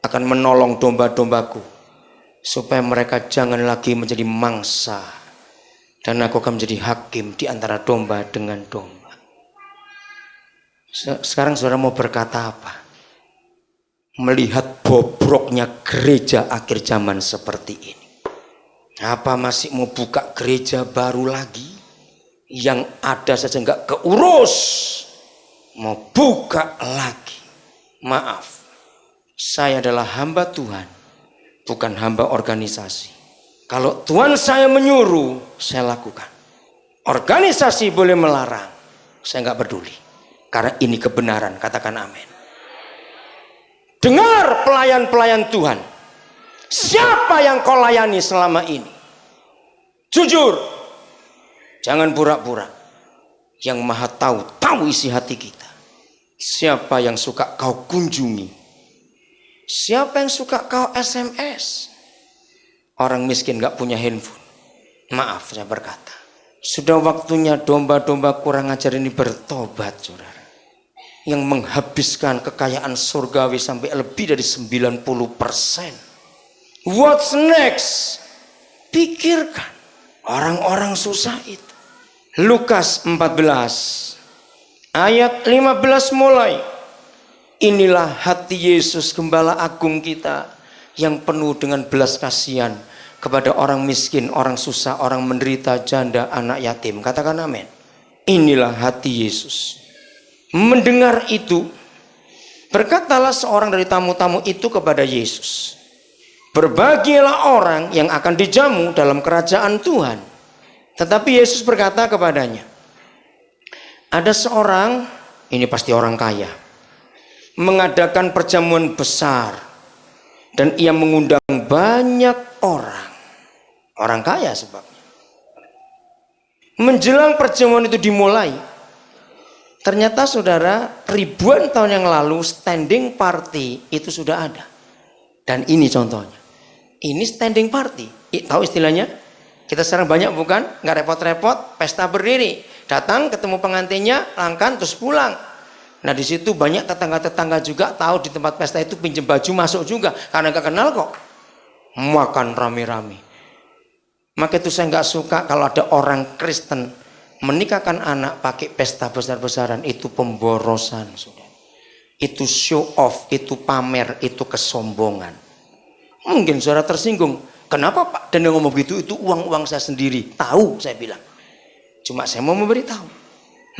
akan menolong domba-dombaku supaya mereka jangan lagi menjadi mangsa, dan aku akan menjadi hakim di antara domba dengan domba. Sekarang saudara mau berkata apa? Melihat bobroknya gereja akhir zaman seperti ini, apa masih mau buka gereja baru lagi? Yang ada saja nggak keurus, mau buka lagi. Maaf, saya adalah hamba Tuhan, bukan hamba organisasi. Kalau Tuhan saya menyuruh, saya lakukan. Organisasi boleh melarang, saya nggak peduli, karena ini kebenaran. Katakan amin. Dengar pelayan-pelayan Tuhan, siapa yang kau layani selama ini? Jujur, jangan pura-pura. Yang Maha tahu isi hati kita. Siapa yang suka kau kunjungi? Siapa yang suka kau SMS? Orang miskin gak punya handphone. Maaf saya berkata, sudah waktunya domba-domba kurang ajar ini bertobat, saudara. Yang menghabiskan kekayaan surgawi sampai lebih dari 90%. What's next? Pikirkan orang-orang susah itu. Lukas 14 ayat 15 mulai. Inilah hati Yesus Gembala Agung kita yang penuh dengan belas kasihan kepada orang miskin, orang susah, orang menderita, janda, anak yatim. Katakan amin. Inilah hati Yesus. Mendengar itu, berkatalah seorang dari tamu-tamu itu kepada Yesus, berbahagialah orang yang akan dijamu dalam kerajaan Tuhan. Tetapi Yesus berkata kepadanya, ada seorang, ini pasti orang kaya, mengadakan perjamuan besar dan ia mengundang banyak orang. Orang kaya sebabnya. Menjelang perjamuan itu dimulai, ternyata saudara, ribuan tahun yang lalu standing party itu sudah ada. Dan ini contohnya. Ini standing party. Tahu istilahnya? Kita sekarang banyak bukan? Nggak repot-repot, pesta berdiri. Datang, ketemu pengantinnya, langkan, terus pulang. Nah di situ banyak tetangga-tetangga juga tahu di tempat pesta itu pinjam baju masuk juga. Karena nggak kenal kok. Makan rame-rame. Maka itu saya nggak suka kalau ada orang Kristen menikahkan anak pakai pesta besar-besaran. Itu pemborosan, saudara. Itu show off, itu pamer, itu kesombongan. Mungkin saudara tersinggung. Kenapa Pak Dan ngomong begitu? Itu uang-uang saya sendiri. Tahu saya bilang. Cuma saya mau memberitahu.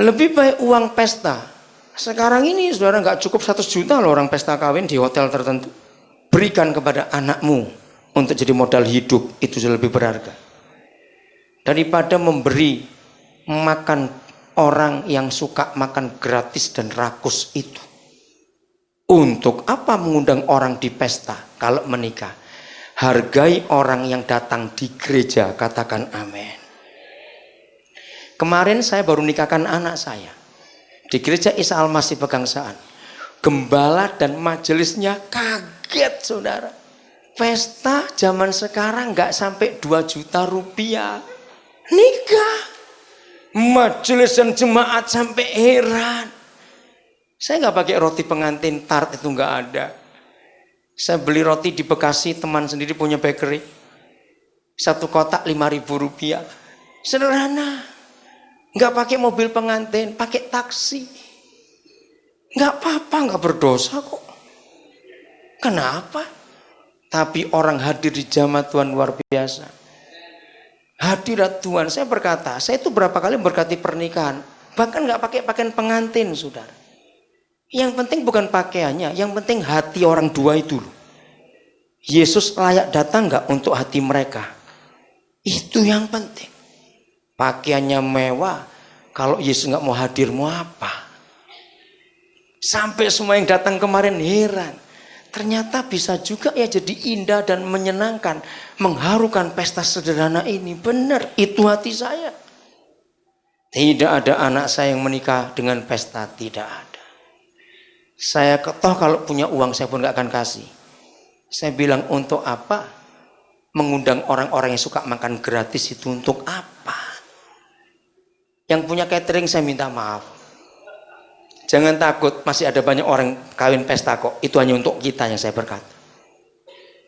Lebih baik uang pesta. Sekarang ini saudara nggak cukup 100 juta loh orang pesta kawin di hotel tertentu. Berikan kepada anakmu untuk jadi modal hidup. Itu lebih berharga. Daripada memberi makan orang yang suka makan gratis dan rakus itu. Untuk apa mengundang orang di pesta kalau menikah? Hargai orang yang datang di gereja. Katakan amin. Kemarin saya baru nikahkan anak saya di gereja Isa Al-Masih Pegangsaan. Gembala dan majelisnya kaget, saudara. Pesta zaman sekarang nggak sampai 2 juta rupiah. Nikah. Majelis dan jemaat sampai heran. Saya nggak pakai roti pengantin tart, itu nggak ada. Saya beli roti di Bekasi, teman sendiri punya bakery. 1 kotak 5.000 rupiah. Sederhana. Nggak pakai mobil pengantin, pakai taksi. Nggak apa-apa, nggak berdosa kok. Kenapa? Tapi orang hadir di jamaah Tuhan luar biasa. Hadirat Tuhan, saya berkata, saya itu berapa kali berkati pernikahan. Bahkan nggak pakai pakaian pengantin, saudara. Yang penting bukan pakaiannya, yang penting hati orang dua itu. Yesus layak datang nggak untuk hati mereka? Itu yang penting. Pakaiannya mewah, kalau Yesus nggak mau hadir mau apa? Sampai semua yang datang kemarin heran. Ternyata bisa juga ya jadi indah dan menyenangkan, mengharukan pesta sederhana ini. Benar, itu hati saya. Tidak ada anak saya yang menikah dengan pesta, tidak ada. Saya toh kalau punya uang saya pun gak akan kasih. Saya bilang untuk apa? Mengundang orang-orang yang suka makan gratis itu untuk apa? Yang punya catering saya minta maaf. Jangan takut, masih ada banyak orang kawin pesta kok. Itu hanya untuk kita yang saya berkata.